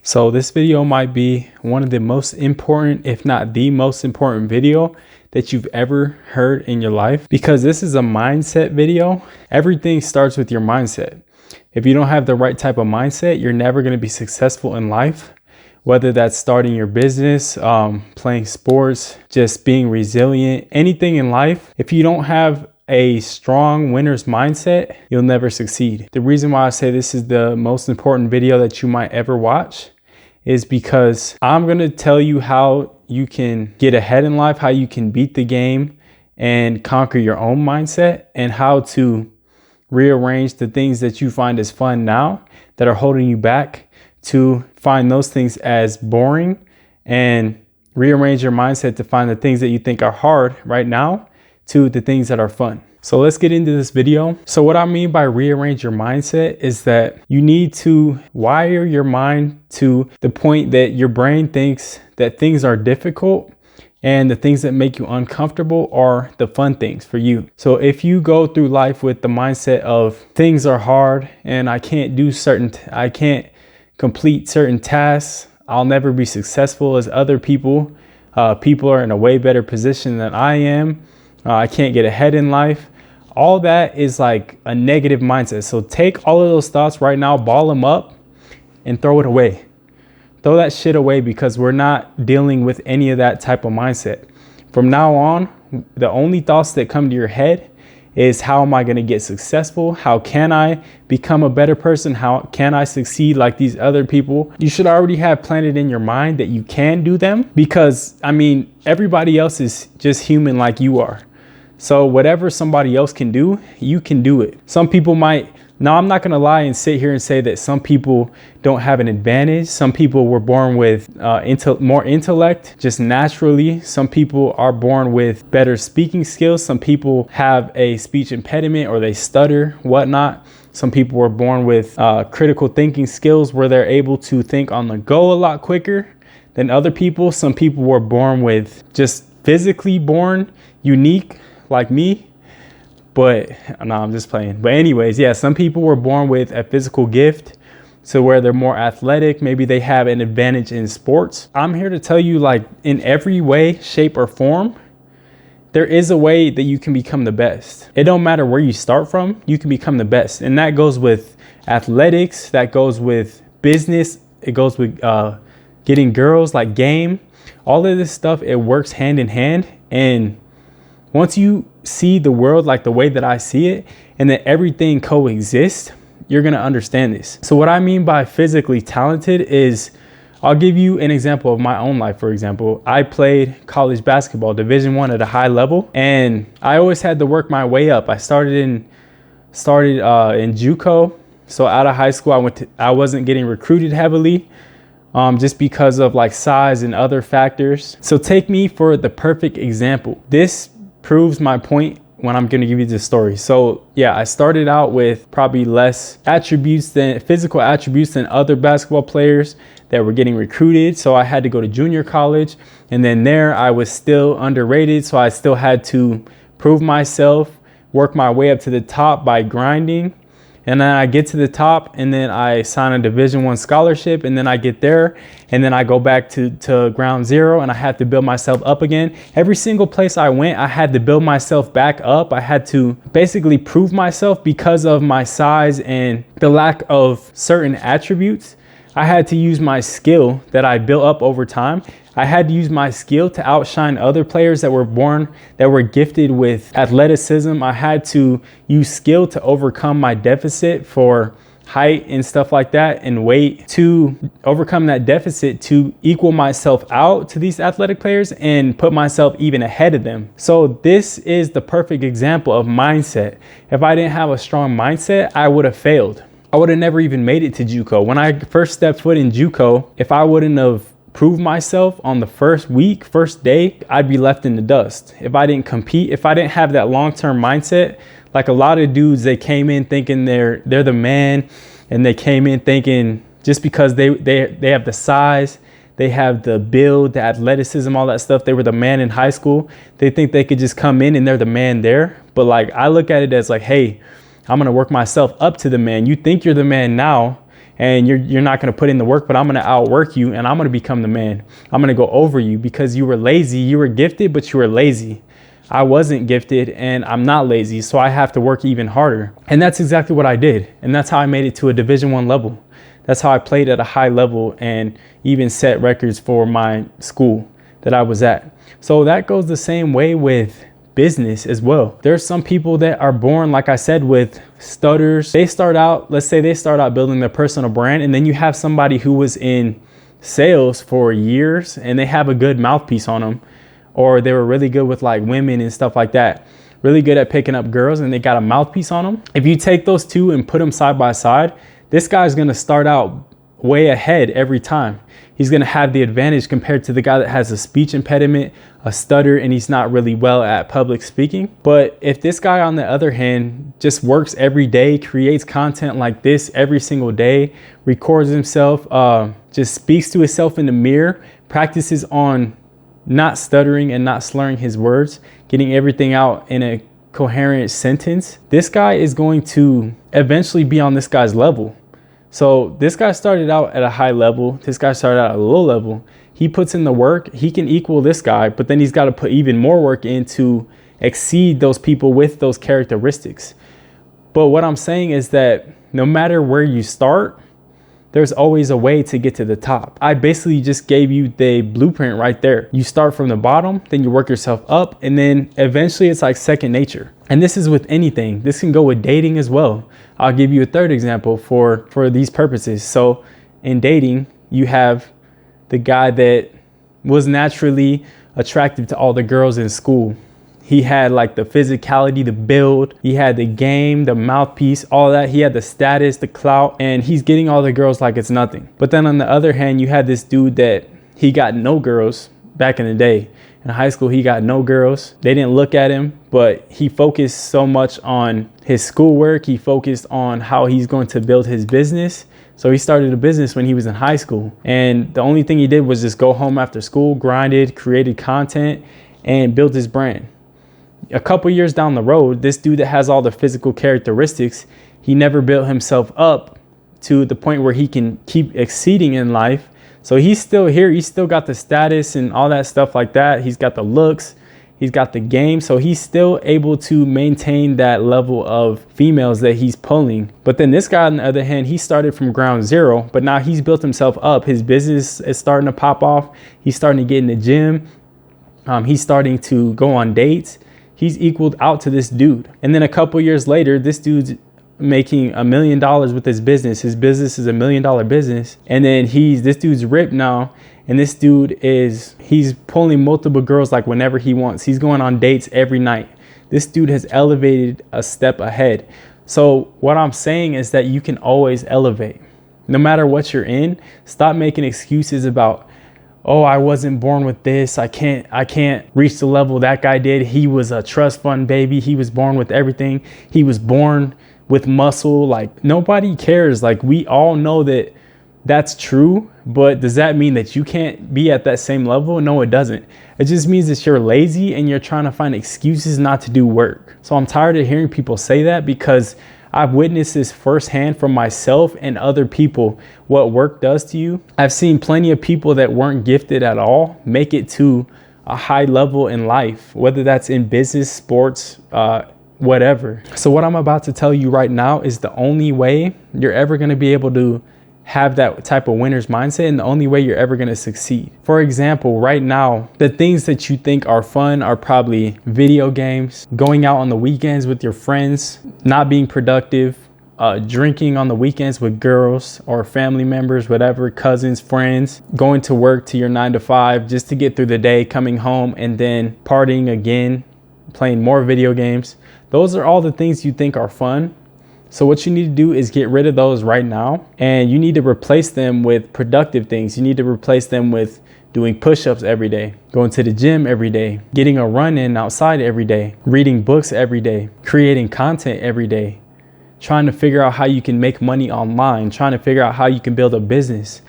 So this video might be one of the most important, if not the most important video that you've ever heard in your life, because this is a mindset video. Everything starts with your mindset. If you don't have the right type of mindset, you're never going to be successful in life, whether that's starting your business, playing sports, just being resilient, anything in life. If you don't have a strong winner's mindset, you'll never succeed. The reason why I say this is the most important video that you might ever watch is because I'm gonna tell you how you can get ahead in life, how you can beat the game and conquer your own mindset, and how to rearrange the things that you find as fun now that are holding you back to find those things as boring, and rearrange your mindset to find the things that you think are hard right now to the things that are fun. So let's get into this video. So what I mean by rearrange your mindset is that you need to wire your mind to the point that your brain thinks that things are difficult and the things that make you uncomfortable are the fun things for you. So if you go through life with the mindset of things are hard and I can't complete certain tasks, I'll never be successful as other people. People are in a way better position than I am. I can't get ahead in life. All that is like a negative mindset. So take all of those thoughts right now, ball them up and throw it away. Throw that shit away, because we're not dealing with any of that type of mindset. From now on, the only thoughts that come to your head is, how am I going to get successful? How can I become a better person? How can I succeed like these other people? You should already have planted in your mind that you can do them, because I mean, everybody else is just human like you are. So whatever somebody else can do, you can do it. Some people might, now I'm not gonna lie and sit here and say that some people don't have an advantage. Some people were born with more intellect just naturally. Some people are born with better speaking skills. Some people have a speech impediment or they stutter, whatnot. Some people were born with critical thinking skills where they're able to think on the go a lot quicker than other people. Some people were born with just physically born unique, like me. But no, I'm just playing. But anyways, yeah, some people were born with a physical gift, so where they're more athletic, maybe they have an advantage in sports. I'm here to tell you, like, in every way, shape or form, there is a way that you can become the best. It don't matter where you start from, you can become the best. And that goes with athletics, that goes with business, it goes with getting girls, like game. All of this stuff, it works hand in hand. And once you see the world like the way that I see it, and that everything coexists, you're gonna understand this. So what I mean by physically talented is, I'll give you an example of my own life. For example, I played college basketball, Division I at a high level, and I always had to work my way up. I started in JUCO. So out of high school, I wasn't getting recruited heavily, just because of like size and other factors. So take me for the perfect example. This proves my point when I'm going to give you this story. So yeah, I started out with probably less physical attributes than other basketball players that were getting recruited. So I had to go to junior college, and then there I was still underrated. So I still had to prove myself, work my way up to the top by grinding. And then I get to the top, and then I sign a Division I scholarship, and then I get there, and then I go back to ground zero, and I had to build myself up again. Every single place I went, I had to build myself back up. I had to basically prove myself because of my size and the lack of certain attributes. I had to use my skill that I built up over time. I had to use my skill to outshine other players that were gifted with athleticism. I had to use skill to overcome my deficit for height and stuff like that, and weight, to overcome that deficit to equal myself out to these athletic players and put myself even ahead of them. So this is the perfect example of mindset. If I didn't have a strong mindset, I would have failed. I would have never even made it to JUCO. When I first stepped foot in JUCO, if I wouldn't have proved myself on the first day, I'd be left in the dust. If I didn't compete, if I didn't have that long-term mindset, like a lot of dudes, they came in thinking they're the man, and they came in thinking just because they have the size, they have the build, the athleticism, all that stuff, they were the man in high school, they think they could just come in and they're the man there. But like, I look at it as like, hey, I'm gonna work myself up to the man. You think you're the man now, and you're not going to put in the work, but I'm going to outwork you and I'm going to become the man. I'm going to go over you because you were lazy. You were gifted, but you were lazy. I wasn't gifted and I'm not lazy, so I have to work even harder. And that's exactly what I did. And that's how I made it to a Division I level. That's how I played at a high level and even set records for my school that I was at. So that goes the same way with business as well. There's some people that are born, like I said, with stutters. They start out, let's say they start out building their personal brand, and then you have somebody who was in sales for years and they have a good mouthpiece on them, or they were really good with like women and stuff like that, really good at picking up girls, and they got a mouthpiece on them. If you take those two and put them side by side, this guy's going to start out way ahead every time. He's going to have the advantage compared to the guy that has a speech impediment, a stutter, and he's not really well at public speaking. But if this guy, on the other hand, just works every day, creates content like this every single day, records himself, just speaks to himself in the mirror, practices on not stuttering and not slurring his words, getting everything out in a coherent sentence, this guy is going to eventually be on this guy's level. So this guy started out at a high level. This guy started out at a low level. He puts in the work. He can equal this guy, but then he's got to put even more work in to exceed those people with those characteristics. But what I'm saying is that no matter where you start, there's always a way to get to the top. I basically just gave you the blueprint right there. You start from the bottom, then you work yourself up, and then eventually it's like second nature. And this is with anything. This can go with dating as well. I'll give you a third example for these purposes. So in dating, you have the guy that was naturally attractive to all the girls in school. He had like the physicality, the build, he had the game, the mouthpiece, all that. He had the status, the clout, and he's getting all the girls like it's nothing. But then on the other hand, you had this dude that he got no girls back in the day. In high school, he got no girls. They didn't look at him, but he focused so much on his schoolwork. He focused on how he's going to build his business. So he started a business when he was in high school. And the only thing he did was just go home after school, grinded, created content, and built his brand. A couple years down the road, this dude that has all the physical characteristics, he never built himself up to the point where he can keep exceeding in life. So he's still here. He's still got the status and all that stuff like that. He's got the looks. He's got the game. So he's still able to maintain that level of females that he's pulling. But then this guy, on the other hand, he started from ground zero, but now he's built himself up. His business is starting to pop off. He's starting to get in the gym. He's starting to go on dates. He's equaled out to this dude. And then a couple years later, this dude's making $1 million with his business. His business is $1 million business. And then this dude's ripped now. And this dude he's pulling multiple girls like whenever he wants. He's going on dates every night. This dude has elevated a step ahead. So what I'm saying is that you can always elevate. No matter what you're in, stop making excuses about, oh, I wasn't born with this. I can't reach the level that guy did. He was a trust fund baby. He was born with everything. He was born with muscle. Like, nobody cares. Like, we all know that that's true, but does that mean that you can't be at that same level? No, it doesn't. It just means that you're lazy and you're trying to find excuses not to do work. So I'm tired of hearing people say that, because I've witnessed this firsthand from myself and other people, what work does to you. I've seen plenty of people that weren't gifted at all make it to a high level in life, whether that's in business, sports, whatever. So what I'm about to tell you right now is the only way you're ever going to be able to have that type of winner's mindset, and the only way you're ever going to succeed. For example, right now, the things that you think are fun are probably video games, going out on the weekends with your friends, not being productive, drinking on the weekends with girls or family members, whatever, cousins, friends, going to work to your 9 to 5 just to get through the day, coming home and then partying again, playing more video games. Those are all the things you think are fun. So what you need to do is get rid of those right now, and you need to replace them with productive things. You need to replace them with doing push-ups every day, going to the gym every day, getting a run in outside every day, reading books every day, creating content every day, trying to figure out how you can make money online, trying to figure out how you can build a business.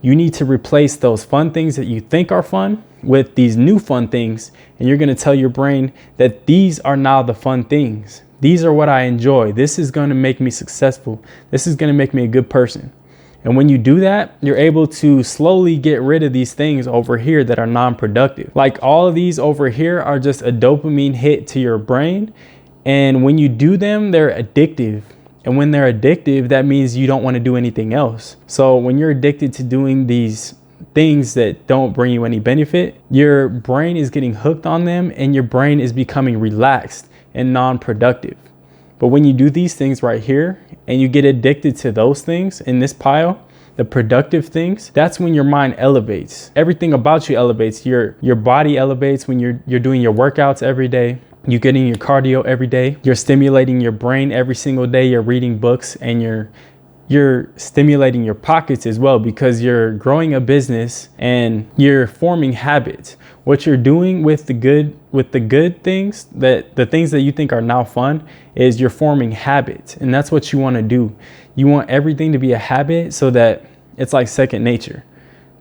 You need to replace those fun things that you think are fun with these new fun things, and you're going to tell your brain that these are now the fun things. These are what I enjoy. This is going to make me successful. This is going to make me a good person. And when you do that, you're able to slowly get rid of these things over here that are non-productive. Like all of these over here are just a dopamine hit to your brain. And when you do them, they're addictive. And when they're addictive, that means you don't want to do anything else. So when you're addicted to doing these things that don't bring you any benefit, your brain is getting hooked on them and your brain is becoming relaxed and non-productive. But when you do these things right here and you get addicted to those things in this pile, the productive things, that's when your mind elevates. Everything about you elevates. Your body elevates when you're doing your workouts every day. You're getting your cardio every day. You're stimulating your brain every single day. You're reading books and you're stimulating your pockets as well, because you're growing a business and you're forming habits. What you're doing with the good things, that the things that you think are now fun, is you're forming habits. And that's what you want to do. You want everything to be a habit so that it's like second nature.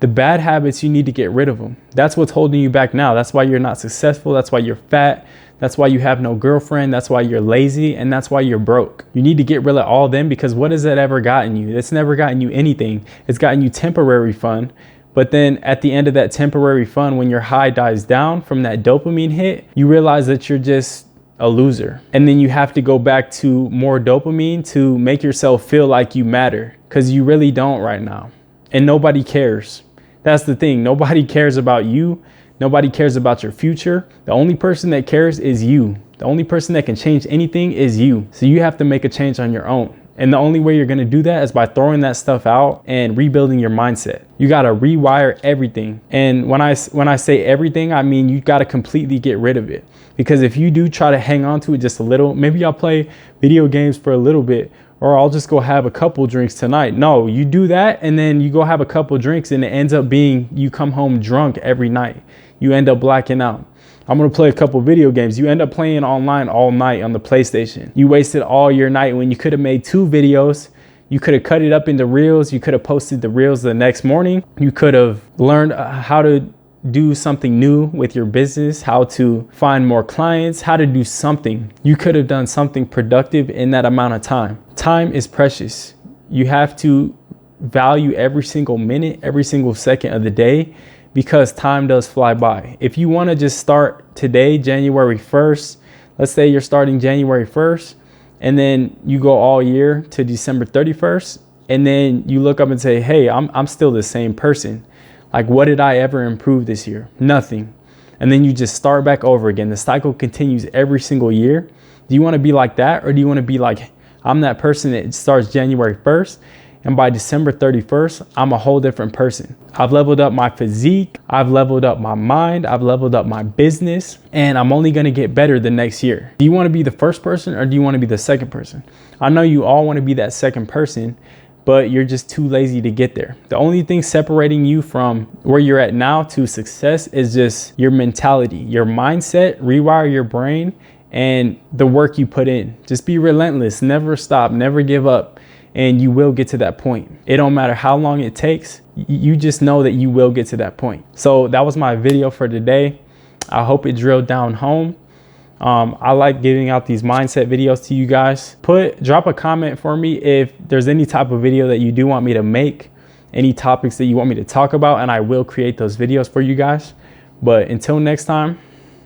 The bad habits, you need to get rid of them. That's what's holding you back now. That's why you're not successful. That's why you're fat. That's why you have no girlfriend. That's why you're lazy. And that's why you're broke. You need to get rid of all of them, because what has that ever gotten you? It's never gotten you anything. It's gotten you temporary fun. But then at the end of that temporary fun, when your high dies down from that dopamine hit, you realize that you're just a loser. And then you have to go back to more dopamine to make yourself feel like you matter, because you really don't right now. And nobody cares. That's the thing. Nobody cares about you. Nobody cares about your future. The only person that cares is you. The only person that can change anything is you. So you have to make a change on your own. And the only way you're going to do that is by throwing that stuff out and rebuilding your mindset. You got to rewire everything. And when I say everything, I mean you got to completely get rid of it. Because if you do try to hang on to it just a little, maybe I'll play video games for a little bit, or I'll just go have a couple drinks tonight. No, you do that and then you go have a couple drinks and it ends up being you come home drunk every night. You end up blacking out. I'm gonna play a couple video games. You end up playing online all night on the PlayStation. You wasted all your night when you could have made 2 videos. You could have cut it up into reels. You could have posted the reels the next morning. You could have learned how to do something new with your business, how to find more clients, how to do something. You could have done something productive in that amount of time. Time is precious. You have to value every single minute, every single second of the day, because time does fly by. If you want to just start today, January 1st, let's say you're starting January 1st, and then you go all year to December 31st, and then you look up and say, hey, I'm still the same person. Like, what did I ever improve this year? Nothing. And then you just start back over again. The cycle continues every single year. Do you want to be like that? Or do you want to be like, I'm that person that starts January 1st, and by December 31st, I'm a whole different person. I've leveled up my physique. I've leveled up my mind. I've leveled up my business, and I'm only going to get better the next year. Do you want to be the first person, or do you want to be the second person? I know you all want to be that second person, but you're just too lazy to get there. The only thing separating you from where you're at now to success is just your mentality, your mindset. Rewire your brain and the work you put in. Just be relentless, never stop, never give up, and you will get to that point. It don't matter how long it takes. You just know that you will get to that point. So that was my video for today. I hope it drilled down home. I like giving out these mindset videos to you guys. Drop a comment for me if there's any type of video that you do want me to make, any topics that you want me to talk about, and I will create those videos for you guys. But until next time,